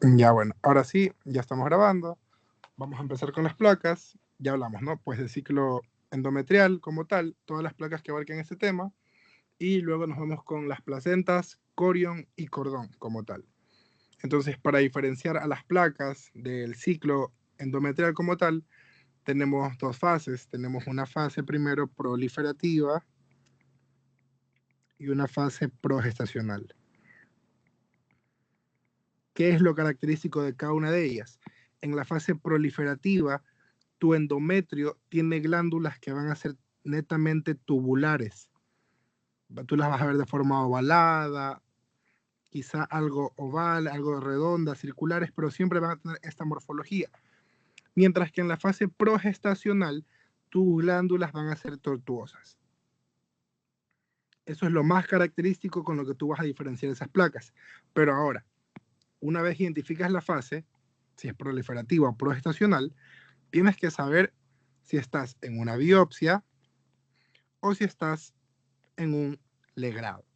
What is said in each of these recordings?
Ya bueno, ahora sí, ya estamos grabando. Vamos a empezar con las placas. Ya hablamos, ¿no? Pues del ciclo endometrial como tal, todas las placas que abarquen este tema. Y luego nos vamos con las placentas, corión y cordón como tal. Entonces, para diferenciar a las placas del ciclo endometrial como tal, tenemos dos fases. Tenemos una fase primero proliferativa y una fase progestacional. ¿Qué es lo característico de cada una de ellas? En la fase proliferativa, tu endometrio tiene glándulas que van a ser netamente tubulares. Tú las vas a ver de forma ovalada, quizá algo oval, algo redonda, circulares, pero siempre van a tener esta morfología. Mientras que en la fase progestacional, tus glándulas van a ser tortuosas. Eso es lo más característico con lo que tú vas a diferenciar esas placas. Pero ahora, una vez identificas la fase, si es proliferativa o progestacional, tienes que saber si estás en una biopsia o si estás en un legrado.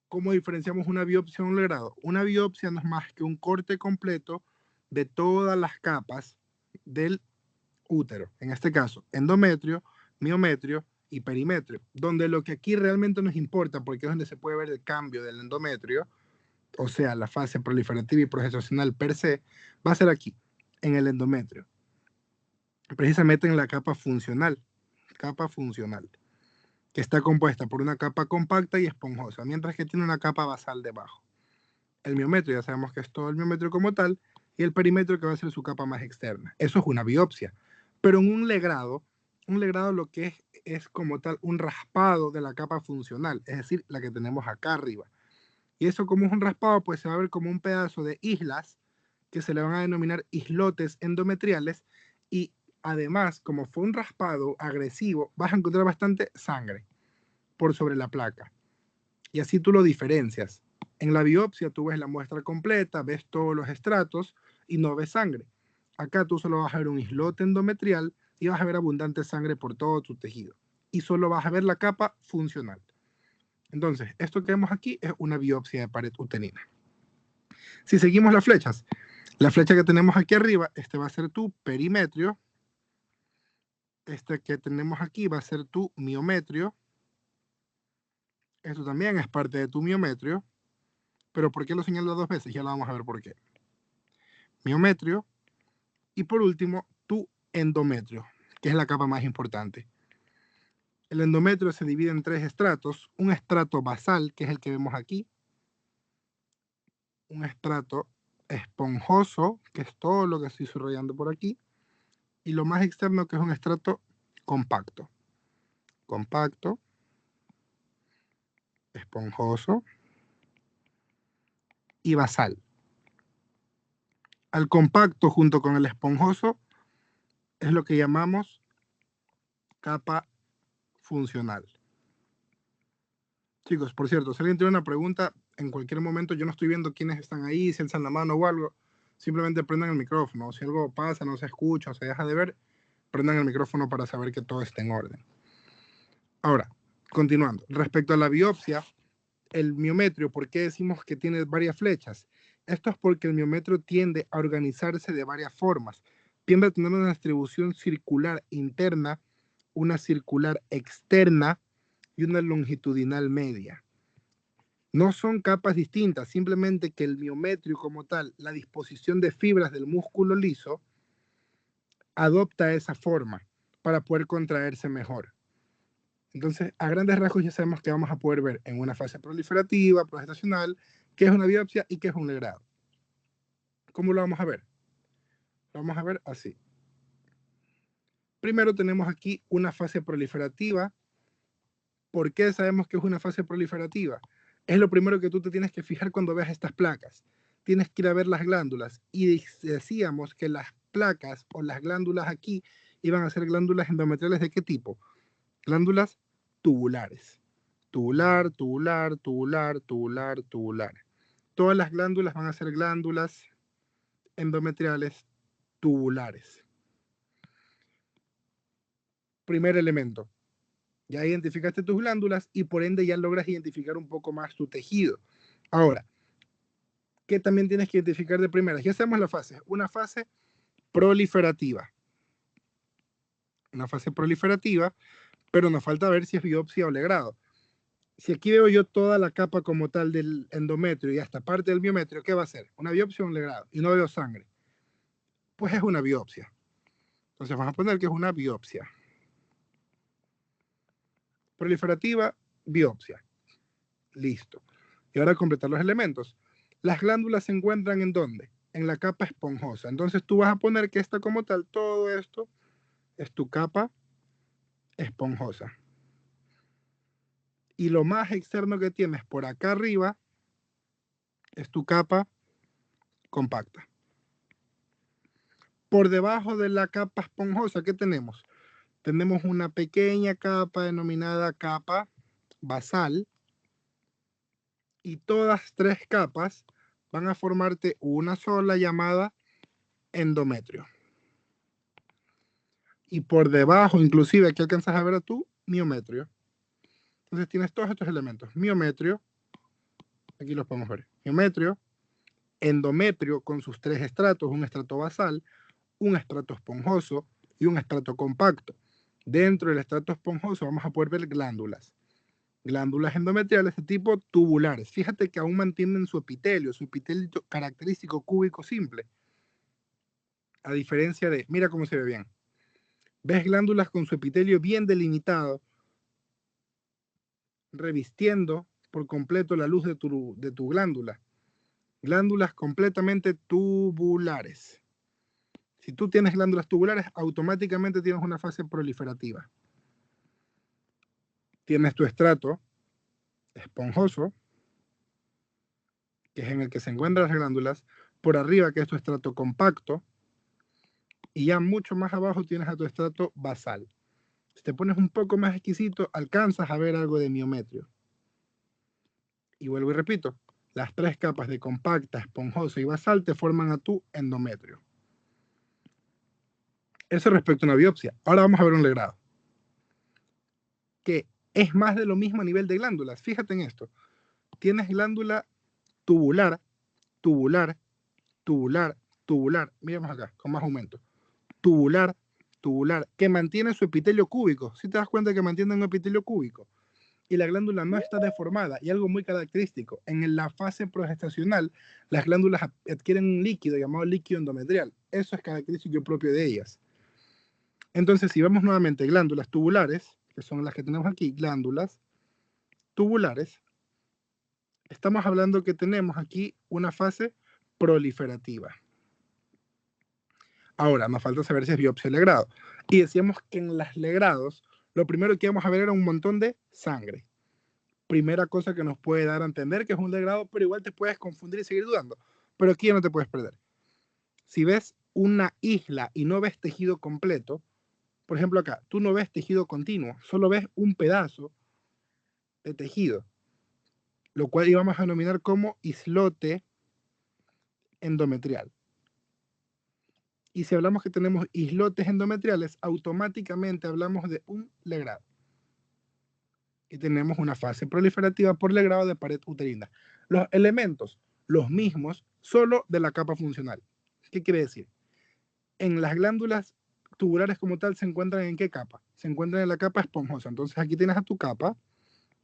¿Cómo diferenciamos una biopsia de un legrado? Una biopsia no es más que un corte completo de todas las capas del útero. En este caso, endometrio, miometrio y perimetrio, donde lo que aquí realmente nos importa, porque es donde se puede ver el cambio del endometrio, o sea, la fase proliferativa y progestacional per se, va a ser aquí, en el endometrio, precisamente en la capa funcional, que está compuesta por una capa compacta y esponjosa, mientras que tiene una capa basal debajo. El miometrio, ya sabemos que es todo el miometrio como tal, y el perimetrio que va a ser su capa más externa. Eso es una biopsia. Pero en un legrado lo que es como tal un raspado de la capa funcional, es decir, la que tenemos acá arriba. Y eso como es un raspado, pues se va a ver como un pedazo de islas que se le van a denominar islotes endometriales y además, como fue un raspado agresivo, vas a encontrar bastante sangre por sobre la placa. Y así tú lo diferencias. En la biopsia tú ves la muestra completa, ves todos los estratos y no ves sangre. Acá tú solo vas a ver un islote endometrial y vas a ver abundante sangre por todo tu tejido. Y solo vas a ver la capa funcional. Entonces, esto que vemos aquí es una biopsia de pared uterina. Si seguimos las flechas, la flecha que tenemos aquí arriba, este va a ser tu perimetrio. Este que tenemos aquí va a ser tu miometrio. Esto también es parte de tu miometrio. Pero ¿por qué lo señalo dos veces? Ya lo vamos a ver por qué. Miometrio. Y por último, tu endometrio, que es la capa más importante. El endometrio se divide en tres estratos. Un estrato basal, que es el que vemos aquí. Un estrato esponjoso, que es todo lo que estoy subrayando por aquí. Y lo más externo, que es un estrato compacto. Compacto, esponjoso y basal. Al compacto junto con el esponjoso es lo que llamamos capa funcional. Chicos, por cierto, si alguien tiene una pregunta, en cualquier momento yo no estoy viendo quiénes están ahí, si alzan la mano o algo, simplemente prendan el micrófono. Si algo pasa, no se escucha o se deja de ver, prendan el micrófono para saber que todo está en orden. Ahora, continuando. Respecto a la biopsia, el miometrio, ¿por qué decimos que tiene varias flechas? Esto es porque el miometrio tiende a organizarse de varias formas. Tiende a tener una distribución circular interna, una circular externa y una longitudinal media. No son capas distintas, simplemente que el miometrio como tal, la disposición de fibras del músculo liso, adopta esa forma para poder contraerse mejor. Entonces, a grandes rasgos ya sabemos que vamos a poder ver en una fase proliferativa, progestacional, qué es una biopsia y qué es un legrado. ¿Cómo lo vamos a ver? Lo vamos a ver así. Primero tenemos aquí una fase proliferativa. ¿Por qué sabemos que es una fase proliferativa? Es lo primero que tú te tienes que fijar cuando veas estas placas. Tienes que ir a ver las glándulas. Y decíamos que las placas o las glándulas aquí iban a ser glándulas endometriales ¿de qué tipo? Glándulas tubulares. Tubular, tubular, tubular, tubular, tubular. Todas las glándulas van a ser glándulas endometriales tubulares. Primer elemento. Ya identificaste tus glándulas y por ende ya logras identificar un poco más tu tejido. Ahora, ¿Qué también tienes que identificar de primera? Ya sabemos la fase. Una fase proliferativa. Una fase proliferativa, pero nos falta ver si es biopsia o legrado. Si aquí veo yo toda la capa como tal del endometrio y hasta parte del miometrio, ¿qué va a ser? ¿Una biopsia o un legrado? Y no veo sangre. Pues es una biopsia. Entonces vamos a poner que es una biopsia. Proliferativa, biopsia. Listo. Y ahora completar los elementos. Las glándulas se encuentran ¿en dónde? En la capa esponjosa. Entonces tú vas a poner que esta como tal, todo esto es tu capa esponjosa. Y lo más externo que tienes por acá arriba es tu capa compacta. Por debajo de la capa esponjosa, ¿qué tenemos? Tenemos una pequeña capa denominada capa basal y todas tres capas van a formarte una sola llamada endometrio. Y por debajo, inclusive, aquí alcanzas a ver tu miometrio. Entonces tienes todos estos elementos. Miometrio, aquí los podemos ver. Miometrio, endometrio con sus tres estratos, un estrato basal, un estrato esponjoso y un estrato compacto. Dentro del estrato esponjoso vamos a poder ver glándulas. Glándulas endometriales de tipo tubulares. Fíjate que aún mantienen su epitelio característico cúbico simple. A diferencia de, mira cómo se ve bien. ¿Ves glándulas con su epitelio bien delimitado, revistiendo por completo la luz de tu glándula? Glándulas completamente tubulares. Si tú tienes glándulas tubulares, automáticamente tienes una fase proliferativa. Tienes tu estrato esponjoso, que es en el que se encuentran las glándulas, por arriba, que es tu estrato compacto, y ya mucho más abajo tienes a tu estrato basal. Si te pones un poco más exquisito, alcanzas a ver algo de miometrio. Y vuelvo y repito, las tres capas de compacta, esponjosa y basal te forman a tu endometrio. Eso respecto a una biopsia. Ahora vamos a ver un legrado, que es más de lo mismo a nivel de glándulas. Fíjate en esto. Tienes glándula tubular, tubular, tubular, tubular. Miremos acá, con más aumento. Tubular, tubular, que mantiene su epitelio cúbico. Si te das cuenta que mantiene un epitelio cúbico y la glándula no está deformada, y algo muy característico, en la fase progestacional, las glándulas adquieren un líquido llamado líquido endometrial. Eso es característico propio de ellas. Entonces, si vemos nuevamente glándulas tubulares, que son las que tenemos aquí, glándulas tubulares, estamos hablando que tenemos aquí una fase proliferativa. Ahora, nos falta saber si es biopsia legrado. Y decíamos que en las legrados, lo primero que íbamos a ver era un montón de sangre. Primera cosa que nos puede dar a entender que es un legrado, pero igual te puedes confundir y seguir dudando. Pero aquí ya no te puedes perder. Si ves una isla y no ves tejido completo, por ejemplo acá, tú no ves tejido continuo, solo ves un pedazo de tejido, lo cual íbamos a denominar como islote endometrial. Y si hablamos que tenemos islotes endometriales, automáticamente hablamos de un legrado. Y tenemos una fase proliferativa por legrado de pared uterina. Los elementos, los mismos, solo de la capa funcional. ¿Qué quiere decir? En las glándulas tubulares como tal, ¿se encuentran en qué capa? Se encuentran en la capa esponjosa. Entonces aquí tienes a tu capa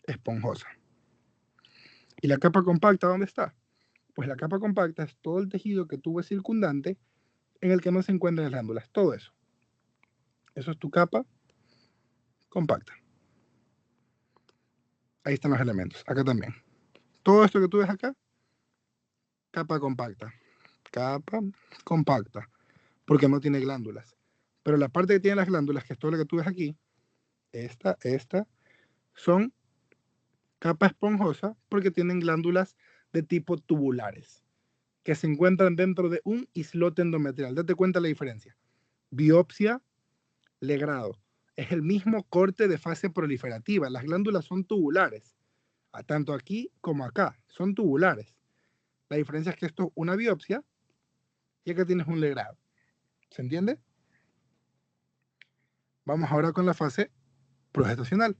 esponjosa. ¿Y la capa compacta dónde está? Pues la capa compacta es todo el tejido que tú ves circundante en el que no se encuentran las glándulas. Todo eso. Eso es tu capa compacta. Ahí están los elementos. Acá también. Todo esto que tú ves acá, capa compacta. Capa compacta. Porque no tiene glándulas. Pero la parte que tiene las glándulas, que es todo lo que tú ves aquí, esta, son capa esponjosa porque tienen glándulas de tipo tubulares que se encuentran dentro de un islote endometrial. Date cuenta la diferencia. Biopsia, legrado. Es el mismo corte de fase proliferativa. Las glándulas son tubulares. Tanto aquí como acá. Son tubulares. La diferencia es que esto es una biopsia y acá tienes un legrado. ¿Se entiende? Vamos ahora con la fase progestacional.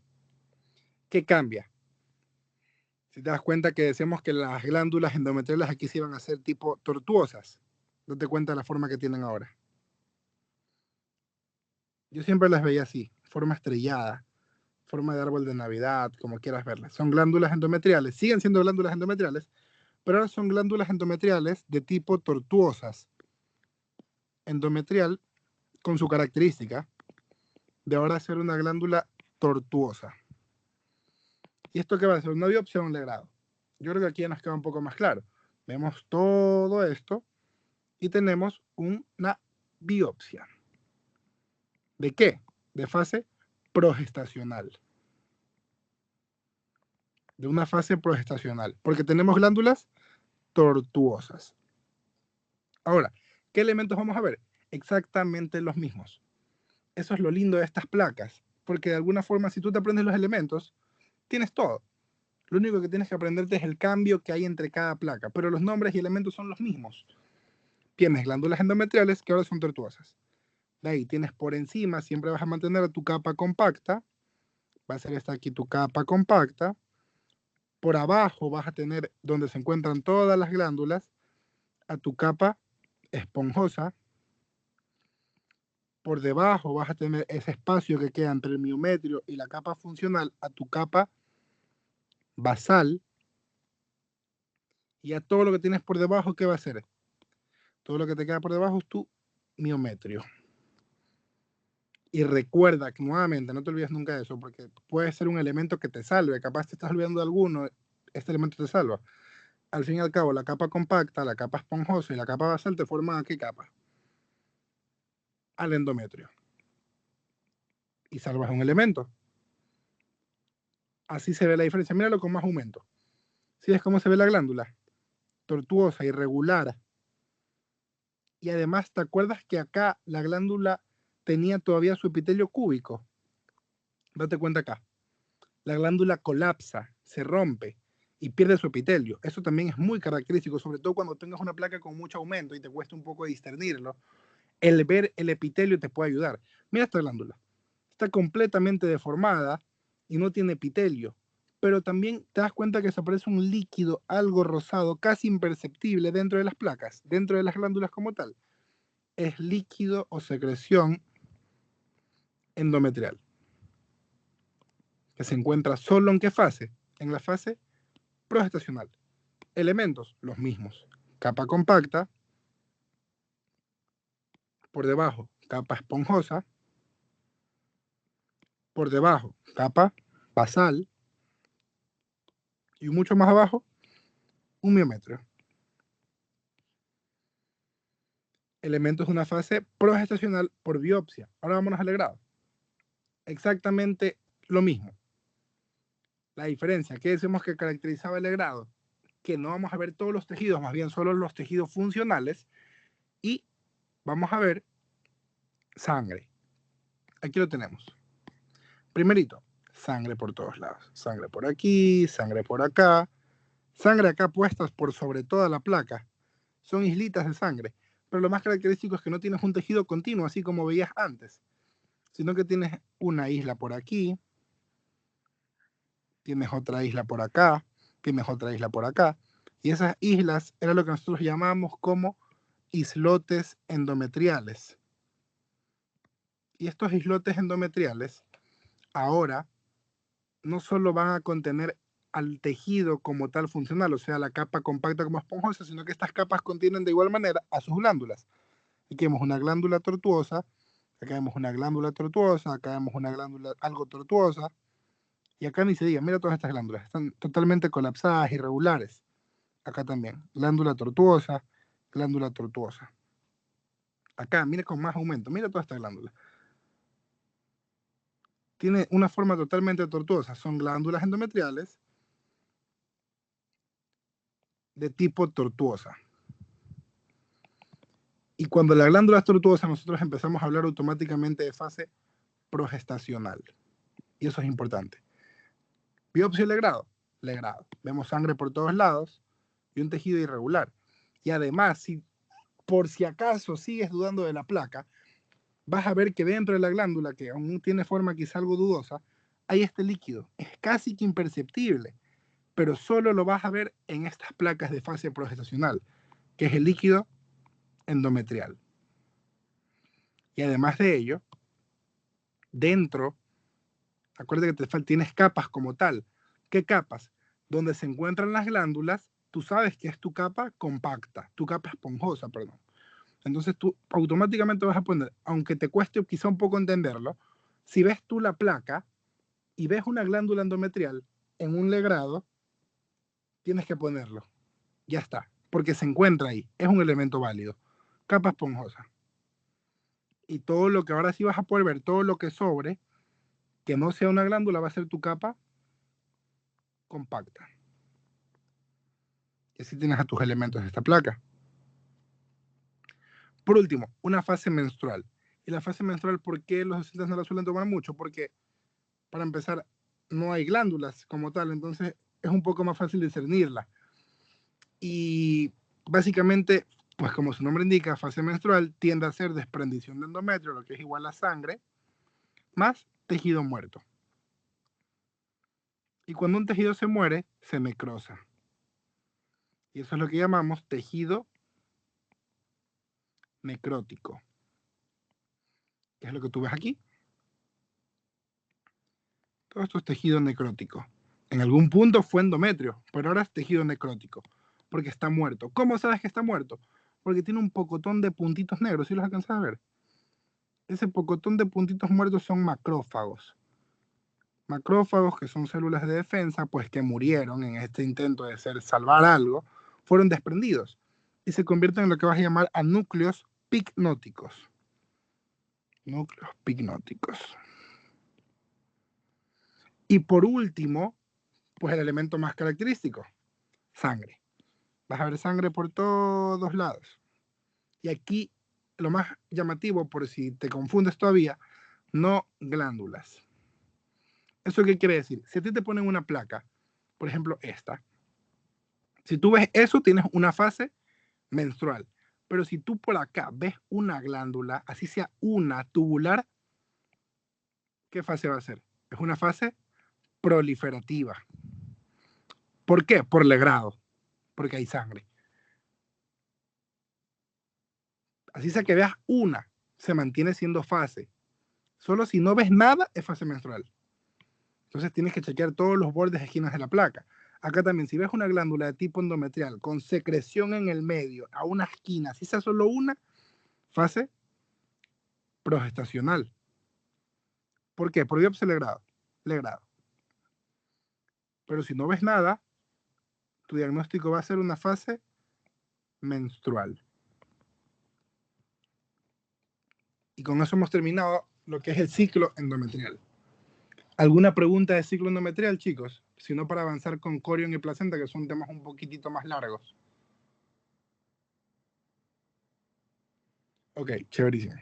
¿Qué cambia? Si te das cuenta que decíamos que las glándulas endometriales aquí se iban a ser tipo tortuosas. Date cuenta de la forma que tienen ahora. Yo siempre las veía así, forma estrellada, forma de árbol de Navidad, como quieras verlas. Son glándulas endometriales, siguen siendo glándulas endometriales, pero ahora son glándulas endometriales de tipo tortuosas. Endometrial con su característica de ahora ser una glándula tortuosa. ¿Y esto qué va a ser? ¿Una biopsia o un legrado? Yo creo que aquí ya nos queda un poco más claro. Vemos todo esto y tenemos una biopsia. ¿De qué? De fase progestacional. De una fase progestacional. Porque tenemos glándulas tortuosas. Ahora, ¿qué elementos vamos a ver? Exactamente los mismos. Eso es lo lindo de estas placas. Porque de alguna forma, si tú te aprendes los elementos, tienes todo. Lo único que tienes que aprenderte es el cambio que hay entre cada placa. Pero los nombres y elementos son los mismos. Tienes glándulas endometriales que ahora son tortuosas. De ahí tienes por encima, siempre vas a mantener tu capa compacta. Va a ser esta aquí tu capa compacta. Por abajo vas a tener donde se encuentran todas las glándulas a tu capa esponjosa. Por debajo vas a tener ese espacio que queda entre el miometrio y la capa funcional a tu capa basal. Y a todo lo que tienes por debajo, ¿qué va a ser? Todo lo que te queda por debajo es tu miometrio. Y recuerda que nuevamente, no te olvides nunca de eso, porque puede ser un elemento que te salve. Capaz te estás olvidando de alguno, este elemento te salva. Al fin y al cabo, la capa compacta, la capa esponjosa y la capa basal te forman ¿a qué capa? Al endometrio. Y salvas un elemento. Así se ve la diferencia. Míralo con más aumento. ¿Sí ves cómo se ve la glándula? Tortuosa, irregular. Y además, ¿te acuerdas que acá la glándula tenía todavía su epitelio cúbico? Date cuenta acá. La glándula colapsa, se rompe y pierde su epitelio. Eso también es muy característico, sobre todo cuando tengas una placa con mucho aumento y te cuesta un poco discernirlo. El ver el epitelio te puede ayudar. Mira esta glándula. Está completamente deformada y no tiene epitelio. Pero también te das cuenta que se aparece un líquido, algo rosado, casi imperceptible dentro de las placas, dentro de las glándulas como tal. Es líquido o secreción endometrial, que se encuentra solo en qué fase? En la fase progestacional. Elementos, los mismos. Capa compacta, por debajo, capa esponjosa, por debajo, capa basal, y mucho más abajo, un miometrio. Elementos de una fase progestacional por biopsia. Ahora vámonos al legrado. Exactamente lo mismo. La diferencia, ¿qué decimos que caracterizaba el legrado? Que no vamos a ver todos los tejidos, más bien solo los tejidos funcionales, y vamos a ver sangre. Aquí lo tenemos. Primerito, sangre por todos lados. Sangre por aquí, sangre por acá. Sangre acá puestas por sobre toda la placa. Son islitas de sangre. Pero lo más característico es que no tienes un tejido continuo, así como veías antes, sino que tienes una isla por aquí, tienes otra isla por acá, tienes otra isla por acá. Y esas islas era lo que nosotros llamamos como islotes endometriales. Y estos islotes endometriales ahora no solo van a contener al tejido como tal funcional, o sea, la capa compacta como esponjosa, sino que estas capas contienen de igual manera a sus glándulas. Aquí vemos una glándula tortuosa, acá vemos una glándula tortuosa, acá vemos una glándula algo tortuosa, y acá ni se diga, mira todas estas glándulas, están totalmente colapsadas, irregulares. Acá también, glándula tortuosa, glándula tortuosa. Acá, mira con más aumento, mira toda esta glándula. Tiene una forma totalmente tortuosa, son glándulas endometriales de tipo tortuosa. Y cuando la glándula es tortuosa, nosotros empezamos a hablar automáticamente de fase progestacional. Y eso es importante. Biopsia legrado, legrado. Vemos sangre por todos lados y un tejido irregular. Y además, si por si acaso sigues dudando de la placa, vas a ver que dentro de la glándula, que aún tiene forma quizá algo dudosa, hay este líquido. Es casi que imperceptible, pero solo lo vas a ver en estas placas de fase progestacional, que es el líquido endometrial. Y además de ello, dentro, acuérdate que tienes capas como tal. ¿Qué capas? Donde se encuentran las glándulas, tú sabes que es tu capa compacta, tu capa esponjosa, perdón. Entonces tú automáticamente vas a poner, aunque te cueste quizá un poco entenderlo, si ves tú la placa y ves una glándula endometrial en un legrado, tienes que ponerlo. Ya está, porque se encuentra ahí, es un elemento válido. Capa esponjosa. Y todo lo que ahora sí vas a poder ver, todo lo que sobre, que no sea una glándula, va a ser tu capa compacta. Y así tienes a tus elementos de esta placa. Por último, una fase menstrual. Y la fase menstrual, ¿por qué los docentes no la suelen tomar mucho? Porque, para empezar, no hay glándulas como tal, entonces es un poco más fácil discernirla. Y básicamente, pues como su nombre indica, fase menstrual tiende a ser desprendición de endometrio, lo que es igual a sangre, más tejido muerto. Y cuando un tejido se muere, se necrosa. Y eso es lo que llamamos tejido necrótico, que es lo que tú ves aquí. Todo esto es tejido necrótico. En algún punto fue endometrio, pero ahora es tejido necrótico, porque está muerto. ¿Cómo sabes que está muerto? Porque tiene un pocotón de puntitos negros, ¿sí los alcanzas a ver? Ese pocotón de puntitos muertos son macrófagos. Macrófagos, que son células de defensa, pues que murieron en este intento de salvar algo, fueron desprendidos y se convierten en lo que vas a llamar a núcleos picnóticos. Núcleos picnóticos. Y por último, pues el elemento más característico, sangre. Vas a ver sangre por todos lados. Y aquí lo más llamativo, por si te confundes todavía, no glándulas. ¿Eso qué quiere decir? Si a ti te ponen una placa, por ejemplo esta, si tú ves eso, tienes una fase menstrual. Pero si tú por acá ves una glándula, así sea una tubular, ¿qué fase va a ser? Es una fase proliferativa. ¿Por qué? Por legrado, porque hay sangre. Así sea que veas una, se mantiene siendo fase. Solo si no ves nada, es fase menstrual. Entonces tienes que chequear todos los bordes de esquinas de la placa. Acá también, si ves una glándula de tipo endometrial con secreción en el medio, a una esquina, si sea solo una, fase progestacional. ¿Por qué? Por biopsia legrado. Pero si no ves nada, tu diagnóstico va a ser una fase menstrual. Y con eso hemos terminado lo que es el ciclo endometrial. ¿Alguna pregunta de ciclo endometrial, chicos? Si no, para avanzar con corion y placenta, que son temas un poquitito más largos. Ok, chéverísimo.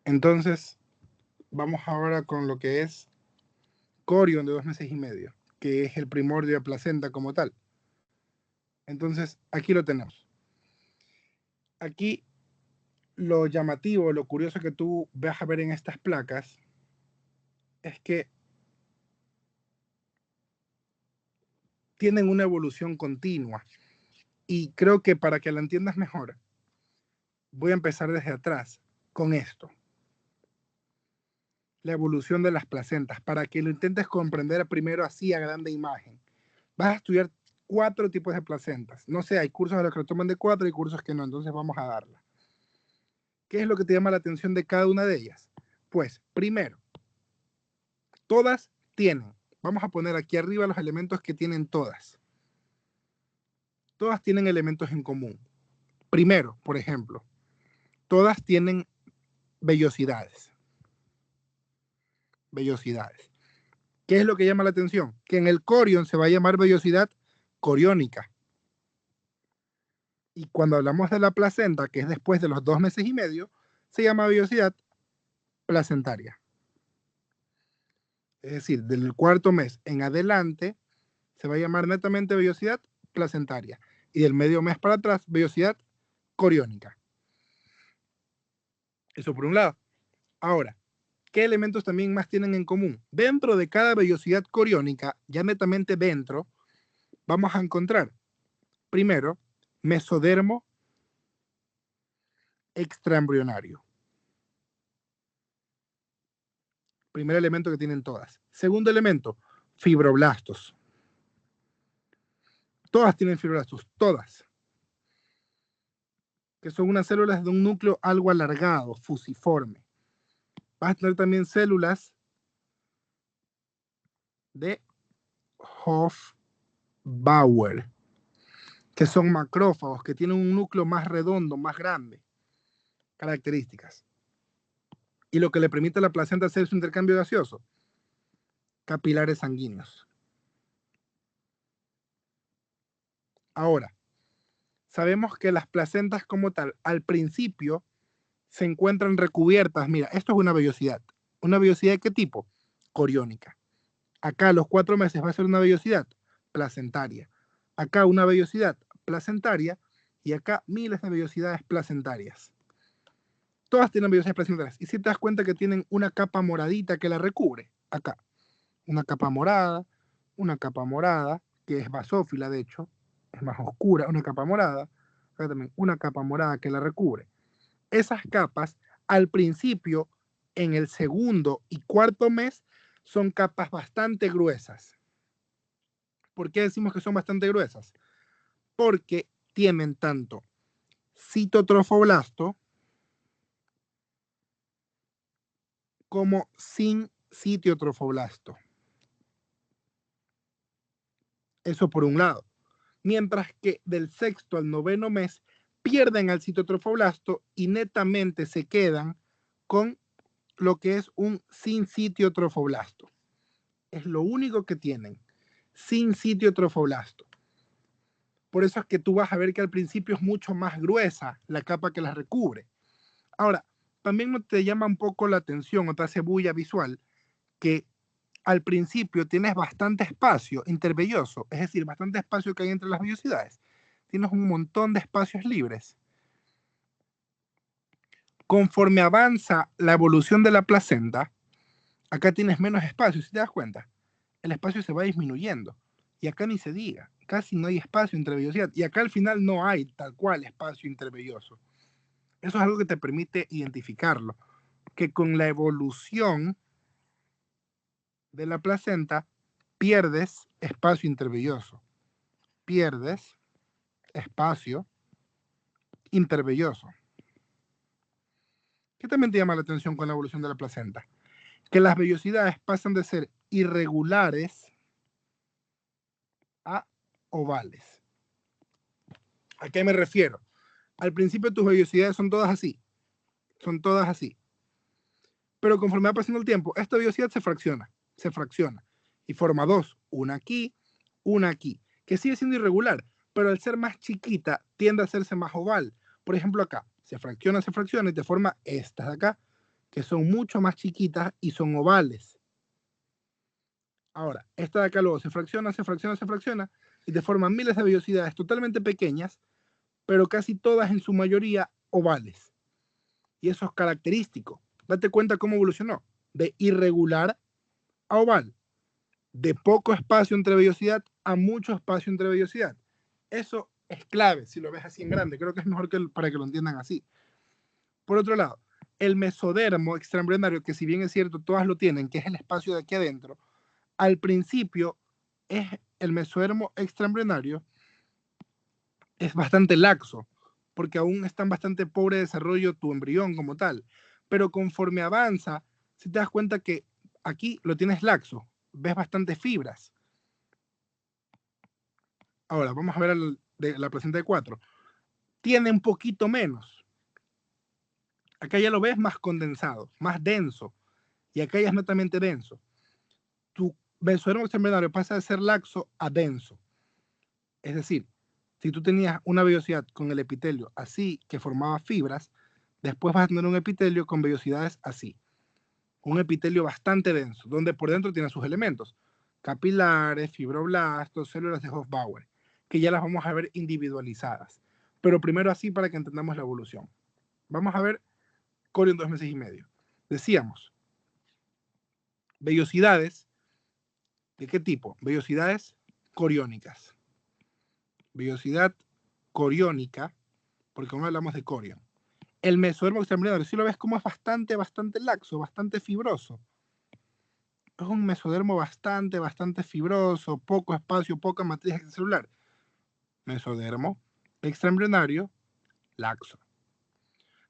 Entonces, vamos ahora con lo que es corion de 2 meses y medio, que es el primordio de placenta como tal. Entonces, aquí lo tenemos. Aquí lo llamativo, lo curioso que tú vas a ver en estas placas es que tienen una evolución continua. Y creo que para que la entiendas mejor, voy a empezar desde atrás con esto. La evolución de las placentas, para que lo intentes comprender primero así a grande imagen. Vas a estudiar 4 tipos de placentas. No sé, hay cursos a los que lo toman de 4 y cursos que no, entonces vamos a darla. ¿Qué es lo que te llama la atención de cada una de ellas? Pues, primero, todas tienen, vamos a poner aquí arriba los elementos que tienen todas. Todas tienen elementos en común. Primero, por ejemplo, todas tienen vellosidades. Vellosidades. ¿Qué es lo que llama la atención? Que en el corion se va a llamar vellosidad coriónica. Y cuando hablamos de la placenta, que es después de los 2 meses y medio, se llama vellosidad placentaria. Es decir, del 4.º mes en adelante se va a llamar netamente vellosidad placentaria. Y del medio mes para atrás, vellosidad coriónica. Eso por un lado. Ahora, ¿qué elementos también más tienen en común? Dentro de cada vellosidad coriónica, ya netamente dentro, vamos a encontrar primero mesodermo extraembrionario. Primer elemento que tienen todas. Segundo elemento, fibroblastos. Todas tienen fibroblastos, todas. Que son unas células de un núcleo algo alargado, fusiforme. Vas a tener también células de Hofbauer, que son macrófagos, que tienen un núcleo más redondo, más grande. Características. Y lo que le permite a la placenta hacer su intercambio gaseoso, capilares sanguíneos. Ahora, sabemos que las placentas como tal, al principio, se encuentran recubiertas. Mira, esto es una vellosidad. ¿Una vellosidad de qué tipo? Coriónica. Acá a los 4 meses va a ser una vellosidad placentaria. Acá una vellosidad placentaria y acá miles de vellosidades placentarias. Todas tienen vellosidades placentarias. Y si te das cuenta que tienen una capa moradita que la recubre, acá. Una capa morada, que es basófila, de hecho, es más oscura, una capa morada, acá también una capa morada que la recubre. Esas capas, al principio, en el segundo y cuarto mes, son capas bastante gruesas. ¿Por qué decimos que son bastante gruesas? Porque tienen tanto citotrofoblasto como sin sitiotrofoblasto. Eso por un lado. Mientras que del sexto al noveno mes pierden al citotrofoblasto y netamente se quedan con lo que es un sin sitiotrofoblasto. Es lo único que tienen, sin sitiotrofoblasto. Por eso es que tú vas a ver que al principio es mucho más gruesa la capa que la recubre. Ahora, también te llama un poco la atención o te hace bulla visual que al principio tienes bastante espacio intervelloso, es decir, bastante espacio que hay entre las vellosidades. Tienes un montón de espacios libres. Conforme avanza la evolución de la placenta, acá tienes menos espacio, si te das cuenta. El espacio se va disminuyendo. Y acá ni se diga, casi no hay espacio entre vellosidad. Y acá al final no hay tal cual espacio intervelloso. Eso es algo que te permite identificarlo. Que con la evolución de la placenta pierdes espacio intervelloso. Pierdes espacio intervelloso. ¿Qué también te llama la atención con la evolución de la placenta? Que las vellosidades pasan de ser irregulares a ovales. ¿A qué me refiero? Al principio tus vellosidades son todas así. Son todas así. Pero conforme va pasando el tiempo, esta vellosidad se fracciona y forma dos, una aquí, que sigue siendo irregular, pero al ser más chiquita tiende a hacerse más oval. Por ejemplo, acá se fracciona y te forma estas de acá, que son mucho más chiquitas y son ovales. Ahora, esta de acá luego se fracciona y te forman miles de vellosidades totalmente pequeñas, pero casi todas en su mayoría ovales. Y eso es característico. Date cuenta cómo evolucionó. De irregular a oval. De poco espacio entre vellosidad a mucho espacio entre vellosidad. Eso es clave si lo ves así en grande. Creo que es mejor para que lo entiendan así. Por otro lado, el mesodermo extraembrionario, que si bien es cierto, todas lo tienen, que es el espacio de aquí adentro, al principio es el mesodermo extraembrionario es bastante laxo, porque aún está en bastante pobre desarrollo tu embrión como tal. Pero conforme avanza, si te das cuenta que aquí lo tienes laxo, ves bastantes fibras. Ahora, vamos a ver de la placenta de 4. Tiene un poquito menos. Acá ya lo ves más condensado, más denso. Y acá ya es netamente denso. Tu mesodermo extraembrionario pasa de ser laxo a denso. Es decir, si tú tenías una vellosidad con el epitelio así, que formaba fibras, después vas a tener un epitelio con vellosidades así. Un epitelio bastante denso, donde por dentro tiene sus elementos. Capilares, fibroblastos, células de Hofbauer, que ya las vamos a ver individualizadas. Pero primero así para que entendamos la evolución. Vamos a ver corio en 2 meses y medio. Decíamos, vellosidades, ¿de qué tipo? Vellosidades coriónicas. vellosidad coriónica, porque no hablamos de corión. El mesodermo extraembrionario, si lo ves como es bastante laxo, bastante fibroso. Es un mesodermo bastante fibroso, poco espacio, poca matriz extracelular. Mesodermo extraembrionario laxo.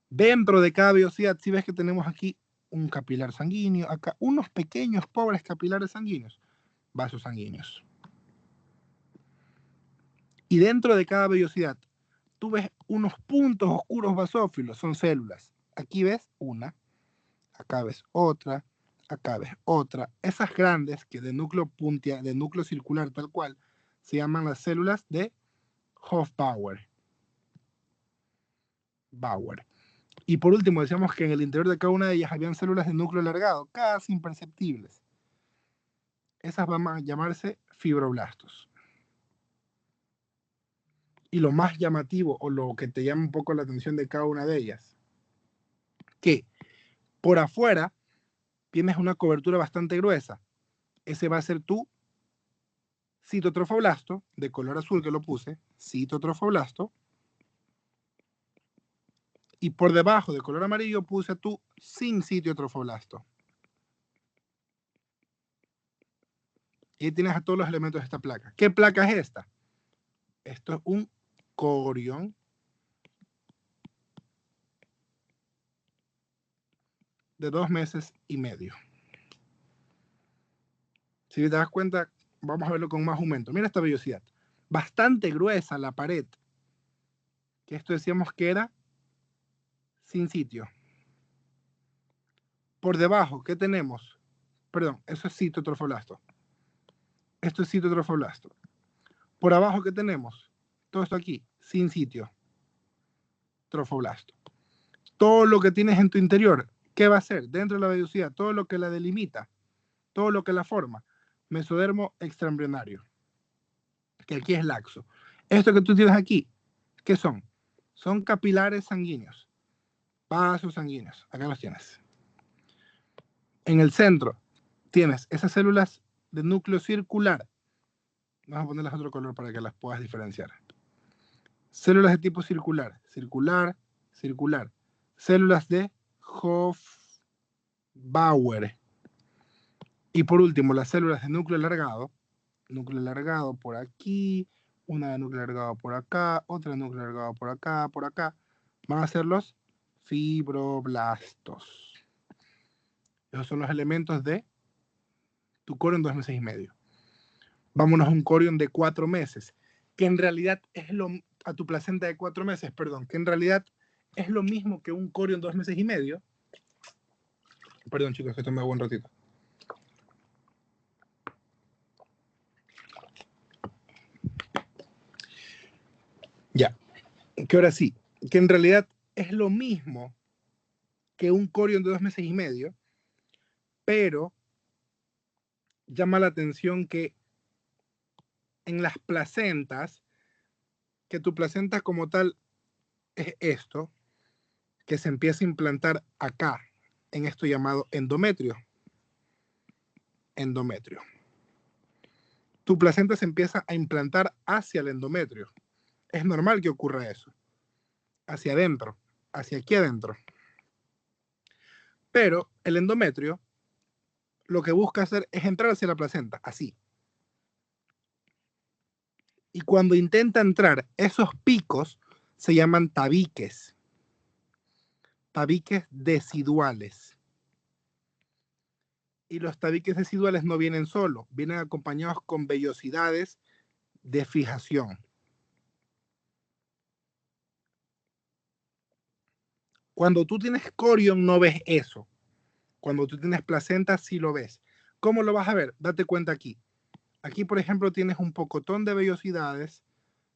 Dentro de cada vellosidad, si ves que tenemos aquí un capilar sanguíneo, acá unos pequeños pobres capilares sanguíneos, vasos sanguíneos. Y dentro de cada vellosidad, tú ves unos puntos oscuros basófilos, son células. Aquí ves una, acá ves otra, acá ves otra. Esas grandes que de núcleo de núcleo circular tal cual, se llaman las células de Hofbauer. Y por último, decíamos que en el interior de cada una de ellas habían células de núcleo alargado, casi imperceptibles. Esas van a llamarse fibroblastos. Y lo más llamativo, o lo que te llama un poco la atención de cada una de ellas, que por afuera tienes una cobertura bastante gruesa. Ese va a ser tu citotrofoblasto, de color azul que lo puse, citotrofoblasto. Y por debajo, de color amarillo, puse tu sincitiotrofoblasto. Y ahí tienes a todos los elementos de esta placa. ¿Qué placa es esta? Esto es un corión de 2 meses y medio. Si te das cuenta, vamos a verlo con más aumento. Mira esta vellosidad. Bastante gruesa la pared. Que esto decíamos que era sin sitio. Por debajo, ¿qué tenemos? Perdón, eso es citotrofoblasto. Esto es citotrofoblasto. Por abajo, ¿qué tenemos? Todo esto aquí, sin sitio. Trofoblasto. Todo lo que tienes en tu interior, ¿qué va a ser? Dentro de la vellosidad, todo lo que la delimita, todo lo que la forma. Mesodermo extraembrionario, que aquí es laxo. Esto que tú tienes aquí, ¿qué son? Son capilares sanguíneos, vasos sanguíneos. Acá los tienes. En el centro tienes esas células de núcleo circular. Vamos a ponerlas otro color para que las puedas diferenciar. Células de tipo circular, circular, circular. Células de Hofbauer. Y por último, las células de núcleo alargado por aquí, una de núcleo alargado por acá, otra de núcleo alargado por acá, van a ser los fibroblastos. Esos son los elementos de tu corión 2 meses y medio. Vámonos a un corión de 4 meses, que en realidad es a tu placenta de 4 meses, perdón, que en realidad es lo mismo que un corión 2 meses y medio. Perdón, chicos, que tomé buen ratito. Ya, que ahora sí, que en realidad es lo mismo que un corión de 2 meses y medio, pero llama la atención que en las placentas, que tu placenta como tal es esto, que se empieza a implantar acá, en esto llamado endometrio. Endometrio. Tu placenta se empieza a implantar hacia el endometrio. Es normal que ocurra eso. Hacia adentro, hacia aquí adentro. Pero el endometrio lo que busca hacer es entrar hacia la placenta, así. Y cuando intenta entrar, esos picos se llaman tabiques. Tabiques deciduales. Y los tabiques deciduales no vienen solos, vienen acompañados con vellosidades de fijación. Cuando tú tienes corión no ves eso. Cuando tú tienes placenta sí lo ves. ¿Cómo lo vas a ver? Date cuenta aquí. Aquí, por ejemplo, tienes un pocotón de vellosidades.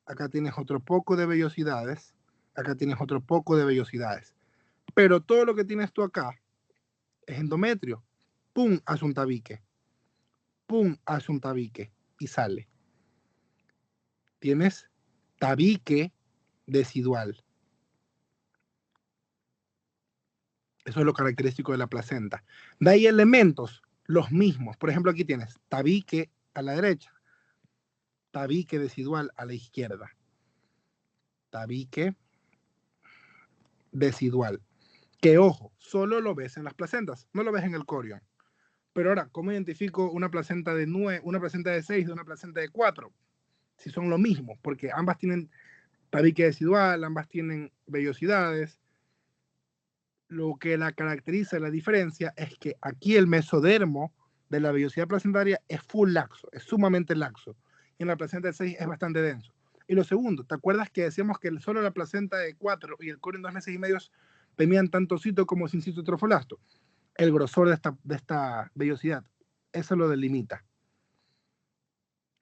Acá tienes otro poco de vellosidades. Acá tienes otro poco de vellosidades. Pero todo lo que tienes tú acá es endometrio. Pum, hace un tabique. Pum, hace un tabique y sale. Tienes tabique decidual. Eso es lo característico de la placenta. De ahí elementos, los mismos. Por ejemplo, aquí tienes tabique a la derecha, tabique decidual a la izquierda. tabique decidual. Que, ojo, solo lo ves en las placentas, no lo ves en el corión. Pero ahora, ¿cómo identifico una placenta de 9, una placenta de 6 de una placenta de 4? Si son lo mismo, porque ambas tienen tabique decidual, ambas tienen vellosidades. Lo que la caracteriza, la diferencia, es que aquí el mesodermo de la vellosidad placentaria es full laxo, es sumamente laxo. Y en la placenta de 6 es bastante denso. Y lo segundo, ¿te acuerdas que decíamos que solo la placenta de 4 y el corión 2 meses y medio tenían tanto cito como sin citotrofolasto? El grosor de esta vellosidad, eso lo delimita.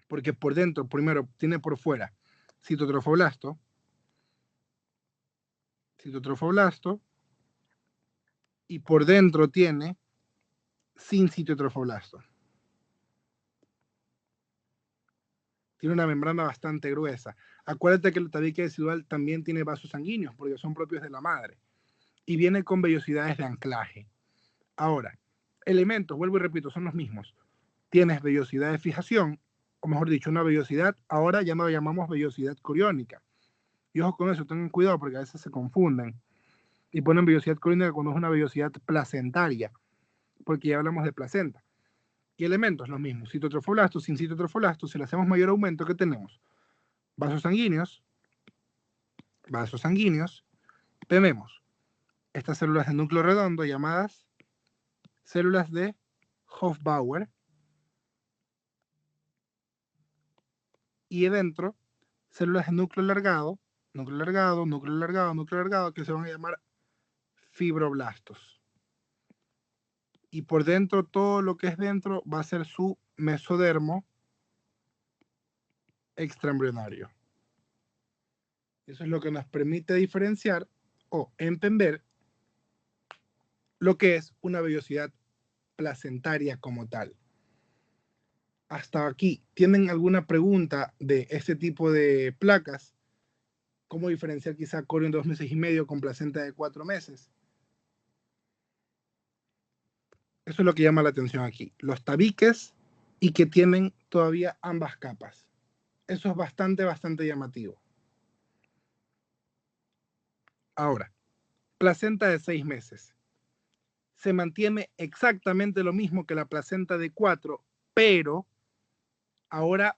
Porque por dentro, primero, tiene por fuera citotrofoblasto, y por dentro tiene sin citotrofoblasto. Tiene una membrana bastante gruesa. Acuérdate que el tabique decidual también tiene vasos sanguíneos, porque son propios de la madre. Y viene con vellosidades de anclaje. Ahora, elementos, vuelvo y repito, son los mismos. Tienes vellosidad de fijación, o mejor dicho, una vellosidad, ahora ya no la llamamos vellosidad coriónica. Y ojo con eso, tengan cuidado porque a veces se confunden y ponen vellosidad coriónica cuando es una vellosidad placentaria, porque ya hablamos de placenta. Y elementos, los mismos, citotrofoblasto, sin citotrofoblasto, si le hacemos mayor aumento, ¿qué tenemos? Vasos sanguíneos, tenemos estas células de núcleo redondo llamadas células de Hofbauer, y adentro células de núcleo alargado, que se van a llamar fibroblastos. Y por dentro, todo lo que es dentro va a ser su mesodermo extraembrionario. Eso es lo que nos permite diferenciar o entender lo que es una vellosidad placentaria como tal. Hasta aquí, ¿tienen alguna pregunta de este tipo de placas? ¿Cómo diferenciar quizá corión 2 meses y medio con placenta de 4 meses? Eso es lo que llama la atención aquí. Los tabiques y que tienen todavía ambas capas. Eso es bastante llamativo. Ahora, placenta de 6 meses. Se mantiene exactamente lo mismo que la placenta de 4, pero ahora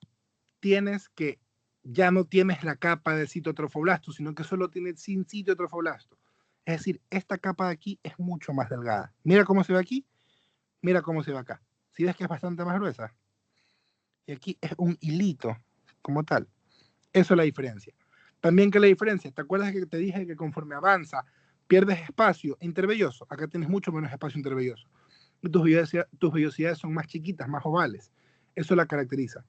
tienes que ya no tienes la capa de citotrofoblasto, sino que solo tienes sin citotrofoblasto. Es decir, esta capa de aquí es mucho más delgada. Mira cómo se ve aquí, mira cómo se ve acá. ¿Sí ves que es bastante más gruesa? Y aquí es un hilito como tal. Eso es la diferencia. También que la diferencia, ¿te acuerdas que te dije que conforme avanza pierdes espacio intervelloso? Acá tienes mucho menos espacio intervelloso. Y tus vellosidades son más chiquitas, más ovales. Eso la caracteriza.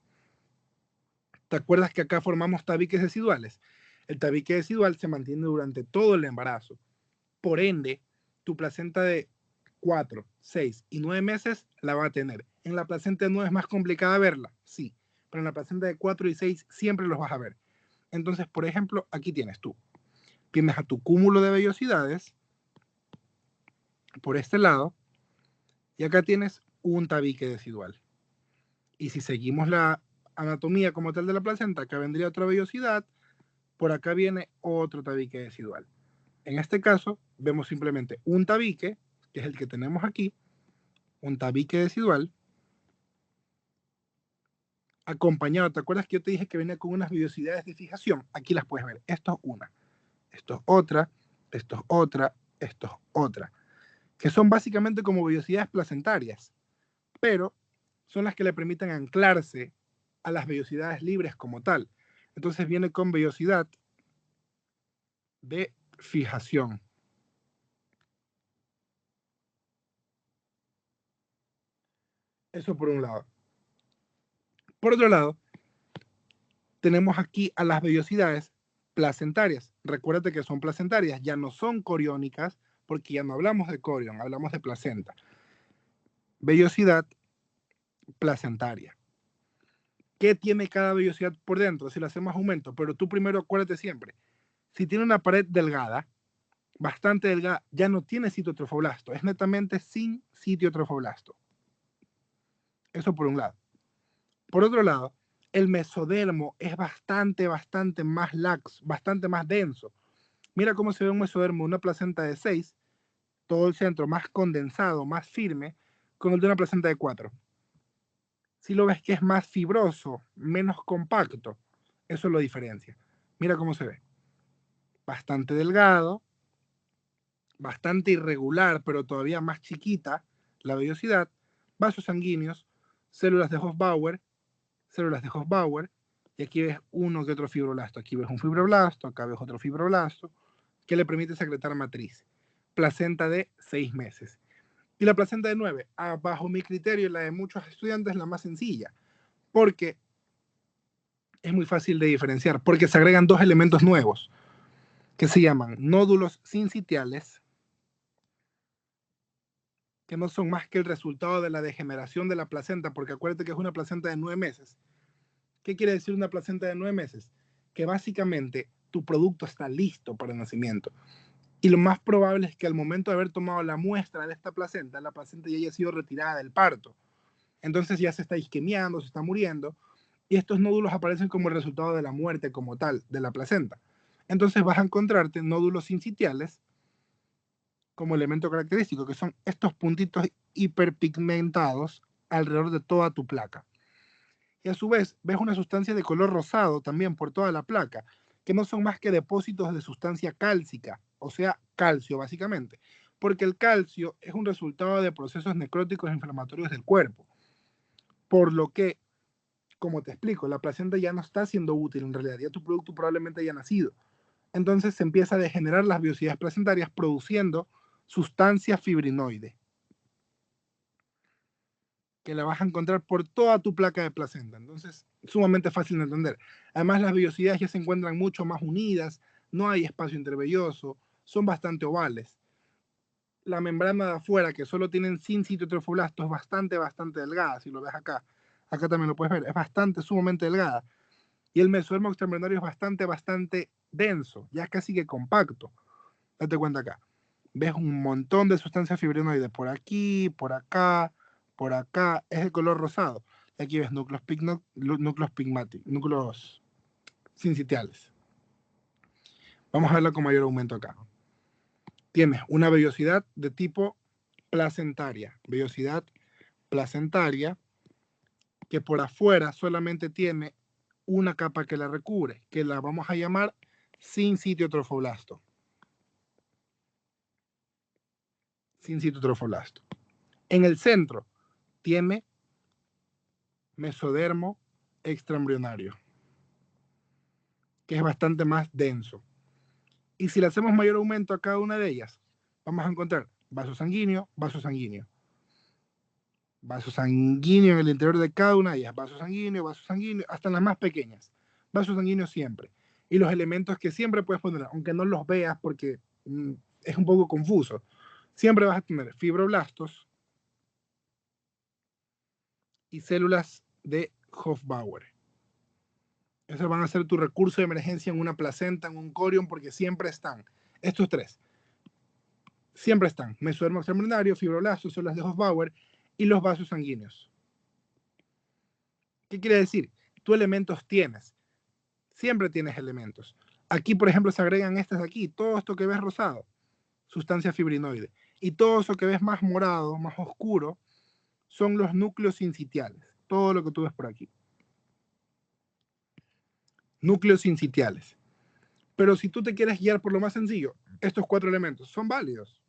¿Te acuerdas que acá formamos tabiques deciduales? El tabique decidual se mantiene durante todo el embarazo. Por ende, tu placenta de 4, 6 y 9 meses la va a tener. En la placenta de 9 es más complicada verla, sí, pero en la placenta de 4 y 6 siempre los vas a ver. Entonces, por ejemplo, aquí tienes tú. Tienes a tu cúmulo de vellosidades por este lado y acá tienes un tabique decidual. Y si seguimos la anatomía como tal de la placenta, acá vendría otra vellosidad, por acá viene otro tabique decidual. En este caso, vemos simplemente un tabique, que es el que tenemos aquí, un tabique decidual, acompañado, ¿te acuerdas que yo te dije que venía con unas vellosidades de fijación? Aquí las puedes ver. Esto es una, esto es otra, esto es otra, esto es otra, que son básicamente como vellosidades placentarias, pero son las que le permiten anclarse a las vellosidades libres como tal. Entonces viene con vellosidad de fijación. Eso por un lado. Por otro lado, tenemos aquí a las vellosidades placentarias. Recuérdate que son placentarias, ya no son coriónicas, porque ya no hablamos de corión, hablamos de placenta. Vellosidad placentaria. ¿Qué tiene cada vellosidad por dentro? Si le hacemos aumento, pero tú primero acuérdate siempre, si tiene una pared delgada, bastante delgada, ya no tiene citotrofoblasto, es netamente sin citotrofoblasto. Eso por un lado. Por otro lado, El mesodermo es bastante más laxo, bastante más denso. Mira cómo se ve un mesodermo, una placenta de 6, todo el centro más condensado, más firme, con el de una placenta de 4. Si lo ves que es más fibroso, menos compacto, eso lo diferencia. Mira cómo se ve. Bastante delgado, bastante irregular, pero todavía más chiquita la vellosidad, vasos sanguíneos, células de Hofbauer, y aquí ves uno que otro fibroblasto. Aquí ves un fibroblasto, acá ves otro fibroblasto, que le permite secretar matriz. Placenta de 6 meses. Y la placenta de 9, bajo mi criterio y la de muchos estudiantes, la más sencilla, porque es muy fácil de diferenciar, porque se agregan dos elementos nuevos, que se llaman nódulos sincitiales, que no son más que el resultado de la degeneración de la placenta, porque acuérdate que es una placenta de 9 meses. ¿Qué quiere decir una placenta de 9 meses? Que básicamente tu producto está listo para el nacimiento. Y lo más probable es que al momento de haber tomado la muestra de esta placenta, la placenta ya haya sido retirada del parto. Entonces ya se está isquemiando, se está muriendo, y estos nódulos aparecen como el resultado de la muerte como tal de la placenta. Entonces vas a encontrarte nódulos sincitiales como elemento característico, que son estos puntitos hiperpigmentados alrededor de toda tu placa. Y a su vez ves una sustancia de color rosado también por toda la placa, que no son más que depósitos de sustancia cálcica, o sea, calcio básicamente, porque el calcio es un resultado de procesos necróticos e inflamatorios del cuerpo, por lo que, como te explico, la placenta ya no está siendo útil en realidad, ya tu producto probablemente haya nacido. Entonces se empieza a degenerar las vellosidades placentarias produciendo sustancia fibrinoide, que la vas a encontrar por toda tu placa de placenta. Entonces, sumamente fácil de entender. Además, las vellosidades ya se encuentran mucho más unidas, no hay espacio intervelloso, son bastante ovales. La membrana de afuera, que solo tienen sin sitio trofoblasto, es bastante delgada, si lo ves acá. Acá también lo puedes ver, es sumamente delgada. Y el mesodermo extraembrionario es bastante denso, ya casi que compacto. Date cuenta acá. Ves un montón de sustancias fibrinoides por aquí, por acá, es de color rosado. Y aquí ves núcleos pigmáticos, núcleos sincitiales. Vamos a verlo con mayor aumento acá. Tienes una vellosidad de tipo placentaria, que por afuera solamente tiene una capa que la recubre, que la vamos a llamar sin sitio trofoblasto. En el centro tiene mesodermo extraembrionario, que es bastante más denso. Y si le hacemos mayor aumento a cada una de ellas, vamos a encontrar vaso sanguíneo en el interior de cada una de ellas, vaso sanguíneo, hasta en las más pequeñas, vaso sanguíneo siempre. Y los elementos que siempre puedes poner, aunque no los veas porque es un poco confuso, siempre vas a tener fibroblastos y células de Hofbauer. Esos van a ser tu recurso de emergencia en una placenta, en un corion, porque siempre están. Estos tres. Siempre están. Mesodermo extraembrionario, fibroblastos, células de Hofbauer y los vasos sanguíneos. ¿Qué quiere decir? Tú elementos tienes. Siempre tienes elementos. Aquí, por ejemplo, se agregan estas de aquí. Todo esto que ves rosado, sustancia fibrinoide. Y todo eso que ves más morado, más oscuro, son los núcleos sincitiales. Todo lo que tú ves por aquí. Núcleos sincitiales. Pero si tú te quieres guiar por lo más sencillo, estos 4 elementos son válidos.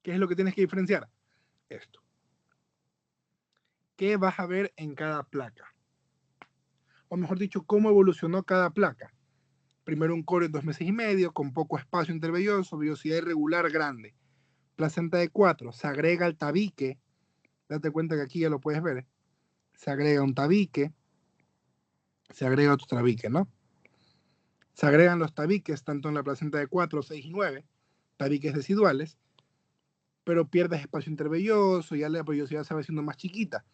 ¿Qué es lo que tienes que diferenciar? Esto. ¿Qué vas a ver en cada placa? O mejor dicho, ¿cómo evolucionó cada placa? Primero un core en 2 meses y medio, con poco espacio intervelloso, vellosidad irregular grande. Placenta de 4, se agrega el tabique. Date cuenta que aquí ya lo puedes ver. Se agrega un tabique. Se agrega otro tabique, ¿no? Se agregan los tabiques tanto en la placenta de 4, 6 y 9, tabiques residuales, pero pierdes espacio intervelloso, ya la vellosidad se va haciendo más chiquita.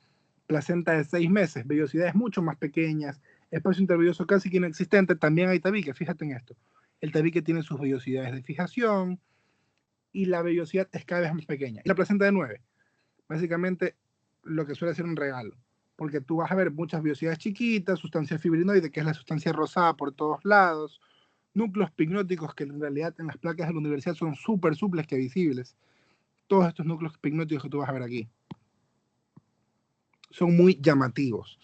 Placenta de 6 meses, vellosidades mucho más pequeñas, espacio intervelloso casi que inexistente, también hay tabique, fíjate en esto. El tabique tiene sus vellosidades de fijación y la vellosidad es cada vez más pequeña. Y la placenta de 9, básicamente lo que suele ser un regalo, porque tú vas a ver muchas vellosidades chiquitas, sustancia fibrinoide, que es la sustancia rosada por todos lados, núcleos pignóticos que en realidad en las placas de la universidad son súper suples que visibles. Todos estos núcleos pignóticos que tú vas a ver aquí son muy llamativos.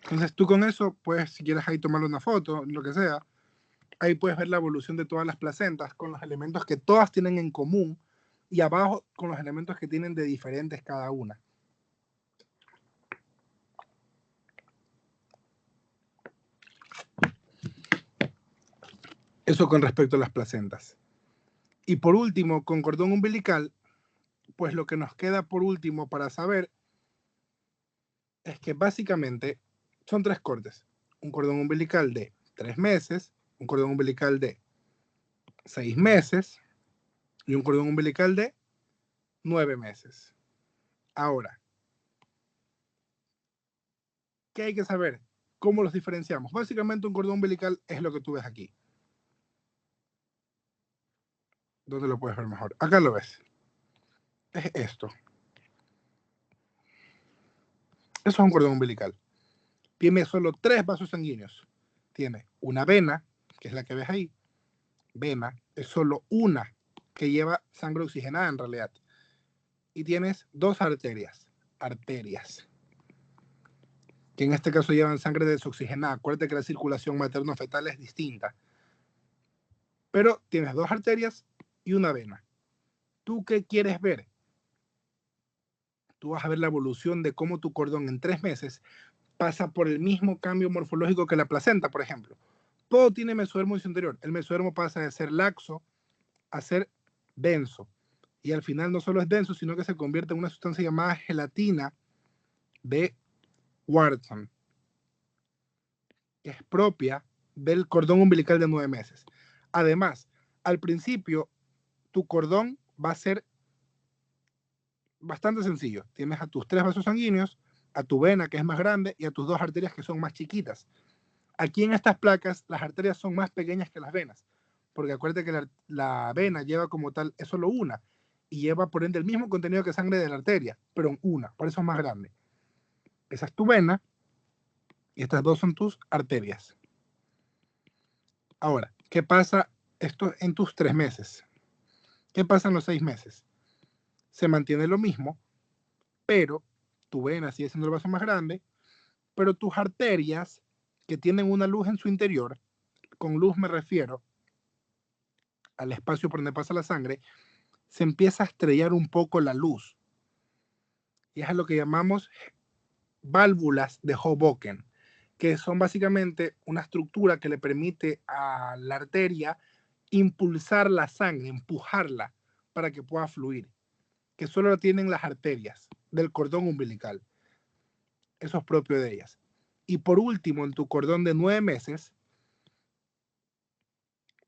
Entonces tú con eso puedes, si quieres ahí tomarle una foto, lo que sea, ahí puedes ver la evolución de todas las placentas con los elementos que todas tienen en común y abajo con los elementos que tienen de diferentes cada una. Eso con respecto a las placentas. Y por último, con cordón umbilical, pues lo que nos queda por último para saber es que básicamente son 3 cortes. Un cordón umbilical de 3 meses, un cordón umbilical de 6 meses y un cordón umbilical de 9 meses. Ahora, ¿qué hay que saber? ¿Cómo los diferenciamos? Básicamente un cordón umbilical es lo que tú ves aquí. ¿Dónde lo puedes ver mejor? Acá lo ves. Es esto. Eso es un cordón umbilical. Tiene solo 3 vasos sanguíneos. Tiene una vena, que es la que ves ahí. Vena es solo una que lleva sangre oxigenada en realidad. Y tienes 2 arterias. Arterias. Que en este caso llevan sangre desoxigenada. Acuérdate que la circulación materno-fetal es distinta. Pero tienes 2 arterias y una vena. ¿Tú qué quieres ver? Tú vas a ver la evolución de cómo tu cordón en 3 meses pasa por el mismo cambio morfológico que la placenta, por ejemplo. Todo tiene mesodermo en su interior. El mesodermo pasa de ser laxo a ser denso. Y al final no solo es denso, sino que se convierte en una sustancia llamada gelatina de Wharton, que es propia del cordón umbilical de 9 meses. Además, al principio, tu cordón va a ser bastante sencillo. Tienes a tus 3 vasos sanguíneos, a tu vena, que es más grande, y a tus 2 arterias, que son más chiquitas. Aquí en estas placas, las arterias son más pequeñas que las venas, porque acuérdate que la vena lleva como tal, es solo una, y lleva por ende el mismo contenido que sangre de la arteria, pero en una, por eso es más grande. Esa es tu vena, y estas 2 son tus arterias. Ahora, ¿qué pasa esto en tus 3 meses? ¿Qué pasa en los 6 meses? Se mantiene lo mismo, pero tu vena sigue siendo el vaso más grande, pero tus arterias, que tienen una luz en su interior, con luz me refiero al espacio por donde pasa la sangre, se empieza a estrellar un poco la luz. Y es a lo que llamamos válvulas de Hoboken, que son básicamente una estructura que le permite a la arteria impulsar la sangre, empujarla para que pueda fluir, que solo lo tienen las arterias del cordón umbilical. Eso es propio de ellas. Y por último, en tu cordón de 9 meses,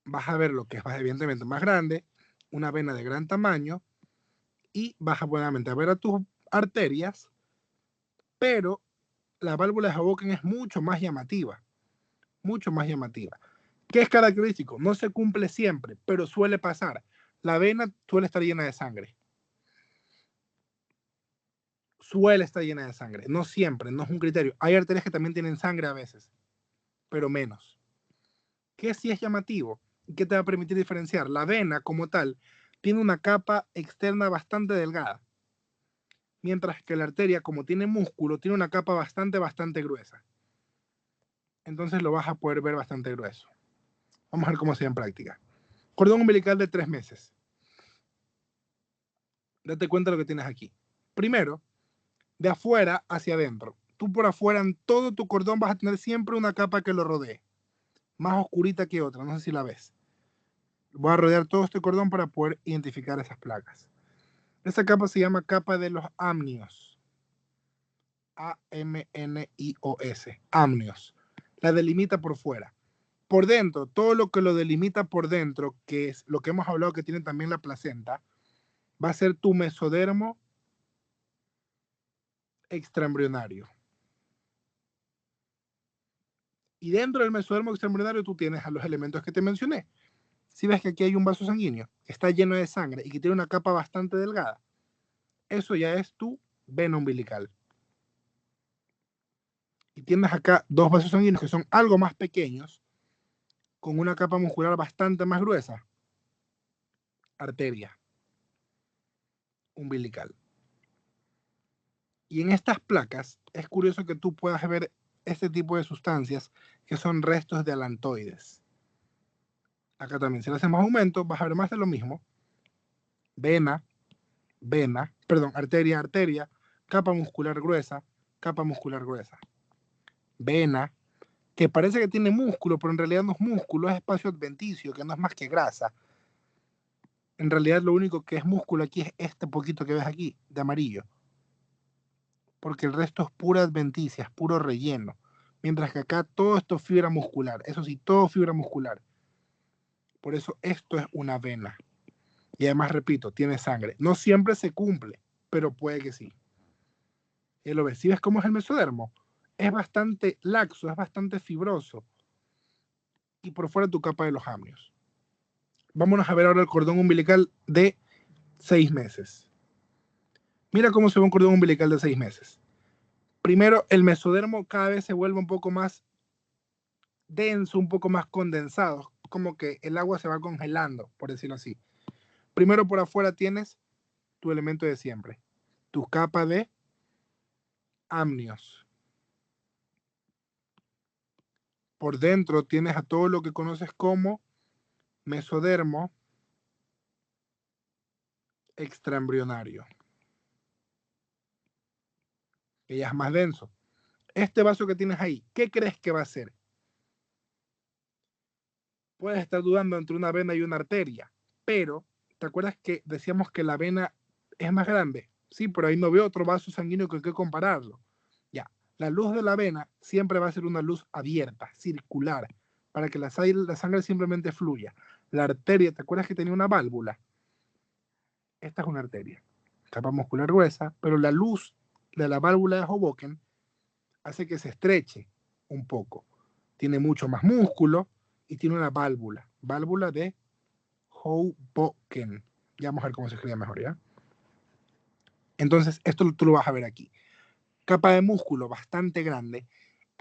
vas a ver lo que es evidentemente más grande, una vena de gran tamaño, y vas a nuevamente a ver a tus arterias, pero la válvula de Hoboken es mucho más llamativa, mucho más llamativa. ¿Qué es característico? No se cumple siempre, pero suele pasar. La vena suele estar llena de sangre. Suele estar llena de sangre. No siempre, no es un criterio. Hay arterias que también tienen sangre a veces, pero menos. ¿Qué sí es llamativo? ¿Qué te va a permitir diferenciar? La vena como tal tiene una capa externa bastante delgada, mientras que la arteria, como tiene músculo, tiene una capa bastante gruesa. Entonces lo vas a poder ver bastante grueso. Vamos a ver cómo se ve en práctica. Cordón umbilical de 3 meses. Date cuenta de lo que tienes aquí. Primero, de afuera hacia adentro. Tú por afuera en todo tu cordón vas a tener siempre una capa que lo rodee, más oscurita que otra, no sé si la ves. Voy a rodear todo este cordón para poder identificar esas placas. Esa capa se llama capa de los amnios. A-M-N-I-O-S. Amnios. La delimita por fuera. Por dentro, todo lo que lo delimita por dentro, que es lo que hemos hablado que tiene también la placenta, va a ser tu mesodermo extraembrionario. Y dentro del mesodermo extraembrionario tú tienes a los elementos que te mencioné. Si ves que aquí hay un vaso sanguíneo que está lleno de sangre y que tiene una capa bastante delgada, eso ya es tu vena umbilical. Y tienes acá dos vasos sanguíneos que son algo más pequeños, con una capa muscular bastante más gruesa. Arteria umbilical. Y en estas placas es curioso que tú puedas ver este tipo de sustancias que son restos de alantoides. Acá también, si le hacemos aumento, vas a ver más de lo mismo. Vena, arteria, arteria, capa muscular gruesa, vena, que parece que tiene músculo, pero en realidad no es músculo, es espacio adventicio, que no es más que grasa. En realidad lo único que es músculo aquí es este poquito que ves aquí, de amarillo. Porque el resto es pura adventicia, es puro relleno. Mientras que acá todo esto es fibra muscular. Eso sí, todo fibra muscular. Por eso esto es una vena. Y además, repito, tiene sangre. No siempre se cumple, pero puede que sí. Y lo ves. ¿Sí ves cómo es el mesodermo? Es bastante laxo, es bastante fibroso. Y por fuera tu capa de los amnios. Vámonos a ver ahora el cordón umbilical de 6 meses. Mira cómo se ve un cordón umbilical de 6 meses. Primero, el mesodermo cada vez se vuelve un poco más denso, un poco más condensado, como que el agua se va congelando, por decirlo así. Primero por afuera tienes tu elemento de siempre, tu capa de amnios. Por dentro tienes a todo lo que conoces como mesodermo extraembrionario, que ya es más denso. Este vaso que tienes ahí, ¿qué crees que va a ser? Puedes estar dudando entre una vena y una arteria, pero ¿te acuerdas que decíamos que la vena es más grande? Sí, pero ahí no veo otro vaso sanguíneo con que compararlo. Ya, la luz de la vena siempre va a ser una luz abierta, circular, para que la sangre simplemente fluya. La arteria, ¿te acuerdas que tenía una válvula? Esta es una arteria, capa muscular gruesa, pero la luz de la válvula de Hoboken hace que se estreche un poco. Tiene mucho más músculo y tiene una válvula de Hoboken. Ya vamos a ver cómo se escribe mejor, ¿ya? Entonces, esto tú lo vas a ver aquí. Capa de músculo bastante grande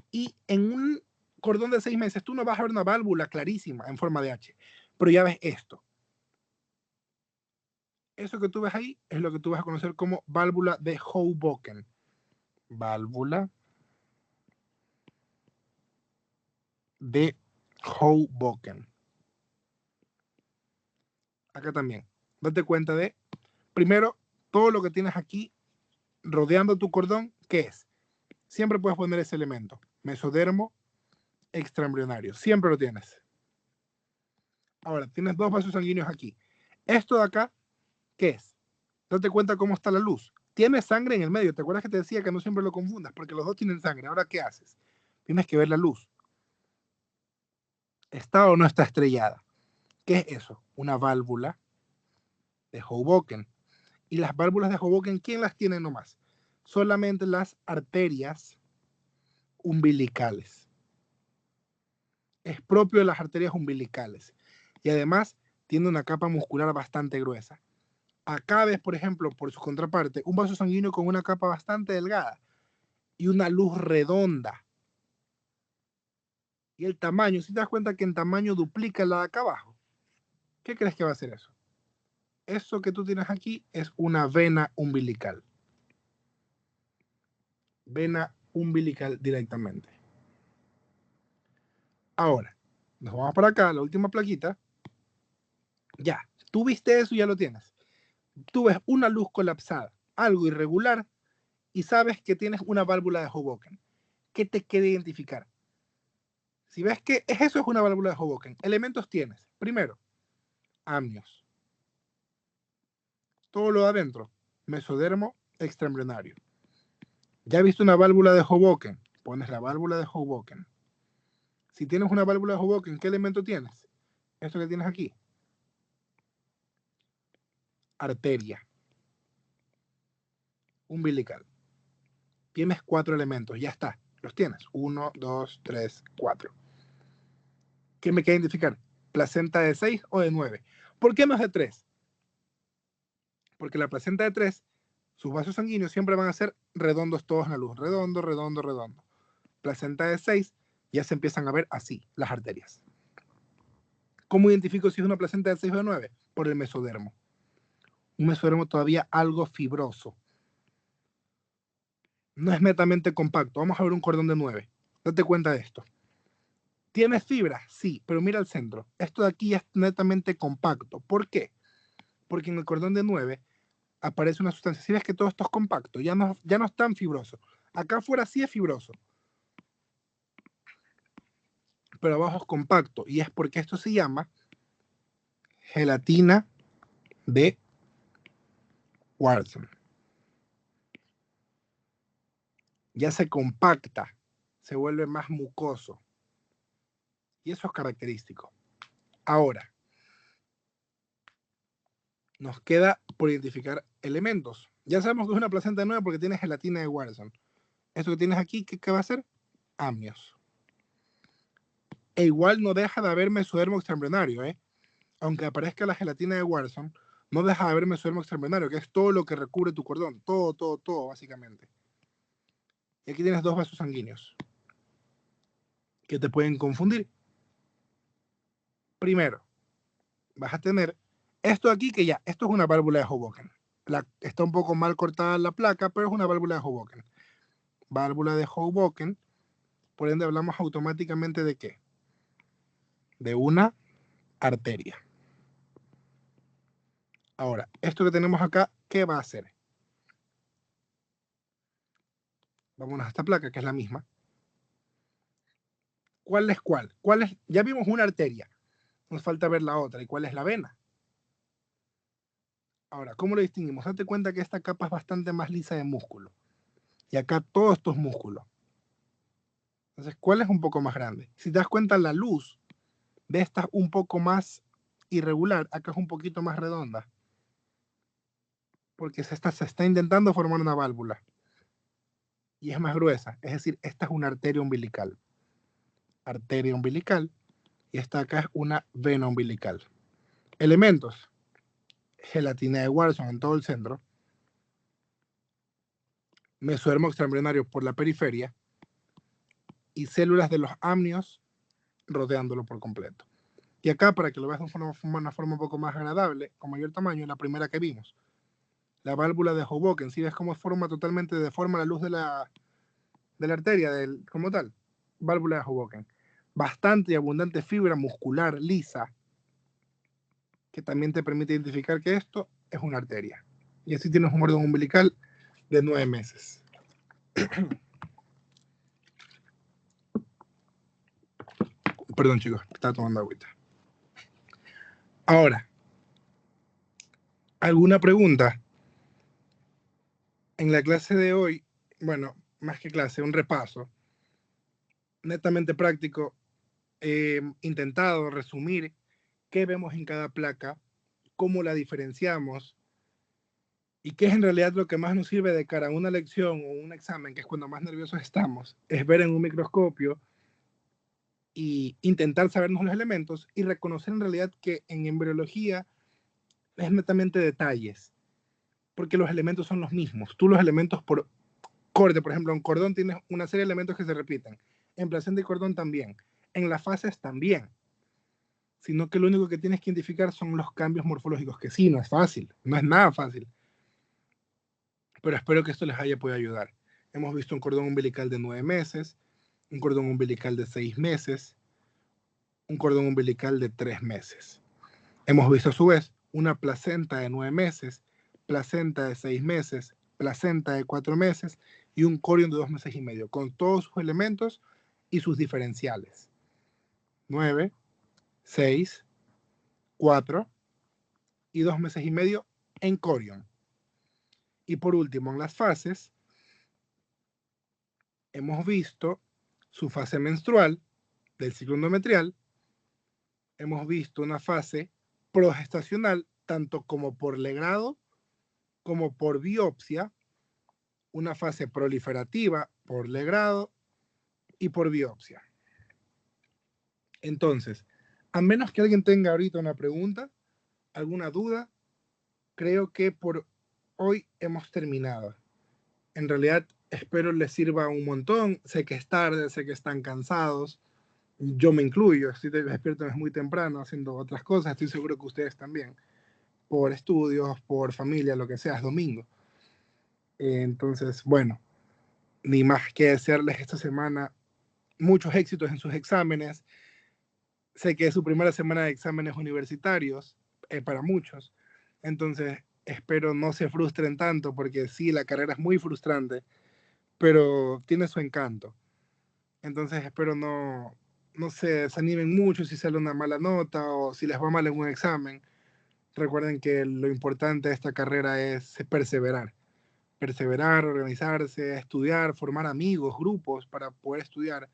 y en un cordón de 6 meses tú no vas a ver una válvula clarísima en forma de H, pero ya ves esto. Eso que tú ves ahí es lo que tú vas a conocer como válvula de Hoboken. Válvula de Hoboken. Acá también. Date cuenta de, primero, todo lo que tienes aquí rodeando tu cordón, ¿qué es? Siempre puedes poner ese elemento. Mesodermo extraembrionario. Siempre lo tienes. Ahora, tienes dos vasos sanguíneos aquí. Esto de acá, ¿qué es? Date cuenta cómo está la luz. Tiene sangre en el medio. ¿Te acuerdas que te decía que no siempre lo confundas? Porque los dos tienen sangre. Ahora, ¿qué haces? Tienes que ver la luz. ¿Está o no está estrellada? ¿Qué es eso? Una válvula de Hoboken. Y las válvulas de Hoboken, ¿quién las tiene nomás? Solamente las arterias umbilicales. Es propio de las arterias umbilicales. Y además tiene una capa muscular bastante gruesa. Acá ves, por ejemplo, por su contraparte, un vaso sanguíneo con una capa bastante delgada y una luz redonda. Y el tamaño, si te das cuenta que en tamaño duplica la de acá abajo, ¿qué crees que va a ser eso? Eso que tú tienes aquí es una vena umbilical. Vena umbilical directamente. Ahora, nos vamos para acá, la última plaquita. Ya, tú viste eso y ya lo tienes. Tú ves una luz colapsada, algo irregular, y sabes que tienes una válvula de Hoboken. ¿Qué te queda identificar? Si ves que eso es una válvula de Hoboken, elementos tienes. Primero, amnios. Todo lo de adentro, mesodermo extraembrionario. Ya viste una válvula de Hoboken, pones la válvula de Hoboken. Si tienes una válvula de Hoboken, ¿qué elemento tienes? Esto que tienes aquí. Arteria umbilical. Tienes 4 elementos, ya está. Los tienes. 1, 2, 3, 4. ¿Qué me queda identificar? ¿Placenta de 6 o de 9? ¿Por qué no es de 3? Porque la placenta de 3, sus vasos sanguíneos siempre van a ser redondos todos en la luz. Redondo, redondo, redondo. placenta de 6, ya se empiezan a ver así las arterias. ¿Cómo identifico si es una placenta de 6 o de 9? Por el mesodermo. Un mesodermo todavía algo fibroso. No es netamente compacto. Vamos a ver un cordón de 9. Date cuenta de esto. ¿Tiene fibra? Sí, pero mira el centro. Esto de aquí es netamente compacto. ¿Por qué? Porque en el cordón de 9 aparece una sustancia. Si ves que todo esto es compacto, ya no es tan fibroso. Acá afuera sí es fibroso, pero abajo es compacto. Y es porque esto se llama gelatina de Watson. Ya se compacta, se vuelve más mucoso. Y eso es característico. Ahora, nos queda por identificar elementos. Ya sabemos que es una placenta de 9 porque tiene gelatina de Watson. Esto que tienes aquí, ¿qué va a ser? Amnios. E igual no deja de haber mesodermo extraembrionario, ¿eh? Aunque aparezca la gelatina de Watson, no deja de haber mesodermo extraembrionario, que es todo lo que recubre tu cordón. Todo, básicamente. Y aquí tienes 2 vasos sanguíneos que te pueden confundir. Primero, vas a tener esto aquí, que ya, esto es una válvula de Hoboken. Está un poco mal cortada la placa, pero es una válvula de Hoboken. Válvula de Hoboken, por ende hablamos automáticamente de ¿qué? De una arteria. Ahora, esto que tenemos acá, ¿qué va a hacer? Vámonos a esta placa, que es la misma. ¿Cuál es cuál? Ya vimos una arteria. Nos falta ver la otra. ¿Y cuál es la vena? Ahora, ¿cómo lo distinguimos? Date cuenta que esta capa es bastante más lisa de músculo. Y acá todo esto es músculo. Entonces, ¿cuál es un poco más grande? Si te das cuenta, la luz de esta es un poco más irregular. Acá es un poquito más redonda. Porque se está intentando formar una válvula. Y es más gruesa. Es decir, esta es una arteria umbilical. Arteria umbilical. Y esta acá es una vena umbilical. Elementos. Gelatina de Watson en todo el centro. Mesodermo extraembrionario por la periferia. Y células de los amnios rodeándolo por completo. Y acá, para que lo veas de una forma un poco más agradable, con mayor tamaño, la primera que vimos. La válvula de Hoboken. ¿Sí ves cómo forma totalmente deforma la luz de la arteria como tal? Válvula de Hoboken. Bastante y abundante fibra muscular lisa, que también te permite identificar que esto es una arteria. Y así tienes un cordón umbilical de 9 meses. Perdón, chicos, estaba tomando agüita. Ahora, ¿alguna pregunta? En la clase de hoy, bueno, más que clase, un repaso netamente práctico, intentado resumir qué vemos en cada placa, cómo la diferenciamos y qué es en realidad lo que más nos sirve de cara a una lección o un examen, que es cuando más nerviosos estamos, es ver en un microscopio y intentar sabernos los elementos y reconocer en realidad que en embriología es netamente detalles, porque los elementos son los mismos. Tú los elementos por corte, por ejemplo, en cordón tienes una serie de elementos que se repiten, en placenta y cordón también, en las fases también, sino que lo único que tienes que identificar son los cambios morfológicos, que sí, no es fácil, no es nada fácil, pero espero que esto les haya podido ayudar. Hemos visto un cordón umbilical de 9 meses, un cordón umbilical de 6 meses, un cordón umbilical de 3 meses. Hemos visto a su vez una placenta de 9 meses, placenta de 6 meses, placenta de 4 meses y un corión de 2 meses y medio, con todos sus elementos y sus diferenciales. 9, 6, 4 y 2 meses y medio en corión. Y por último, en las fases, hemos visto su fase menstrual del ciclo endometrial, hemos visto una fase progestacional, tanto como por legrado como por biopsia, una fase proliferativa por legrado y por biopsia. Entonces, a menos que alguien tenga ahorita una pregunta, alguna duda, creo que por hoy hemos terminado. En realidad, Espero les sirva un montón. Sé que es tarde, sé que están cansados. Yo me incluyo, estoy despierto es muy temprano haciendo otras cosas. Estoy seguro que ustedes también, por estudios, por familia, lo que sea, es domingo. Entonces, bueno, ni más que desearles esta semana muchos éxitos en sus exámenes. Sé que es su primera semana de exámenes universitarios para muchos. Entonces, espero no se frustren tanto, porque sí, la carrera es muy frustrante, pero tiene su encanto. Entonces, espero no se desanimen mucho si sale una mala nota o si les va mal en un examen. Recuerden que lo importante de esta carrera es perseverar. Perseverar, organizarse, estudiar, formar amigos, grupos para poder estudiar,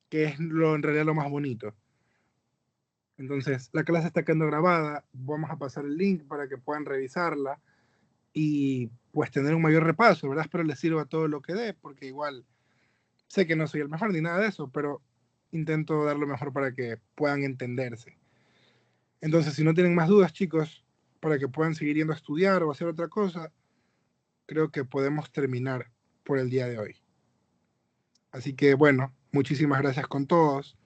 que es en realidad lo más bonito. Entonces, la clase está quedando grabada, vamos a pasar el link para que puedan revisarla y pues tener un mayor repaso, ¿verdad? Espero les sirva todo lo que dé, porque igual sé que no soy el mejor ni nada de eso, pero intento dar lo mejor para que puedan entenderse. Entonces, si no tienen más dudas, chicos, para que puedan seguir yendo a estudiar o hacer otra cosa, creo que podemos terminar por el día de hoy. Así que bueno, muchísimas gracias con todos.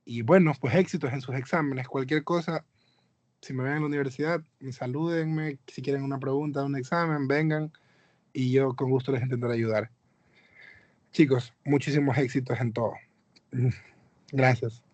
Y bueno, pues éxitos en sus exámenes. Cualquier cosa, si me ven en la universidad, salúdenme. Si quieren una pregunta, un examen, vengan y yo con gusto les intentaré ayudar. Chicos, muchísimos éxitos en todo. Gracias.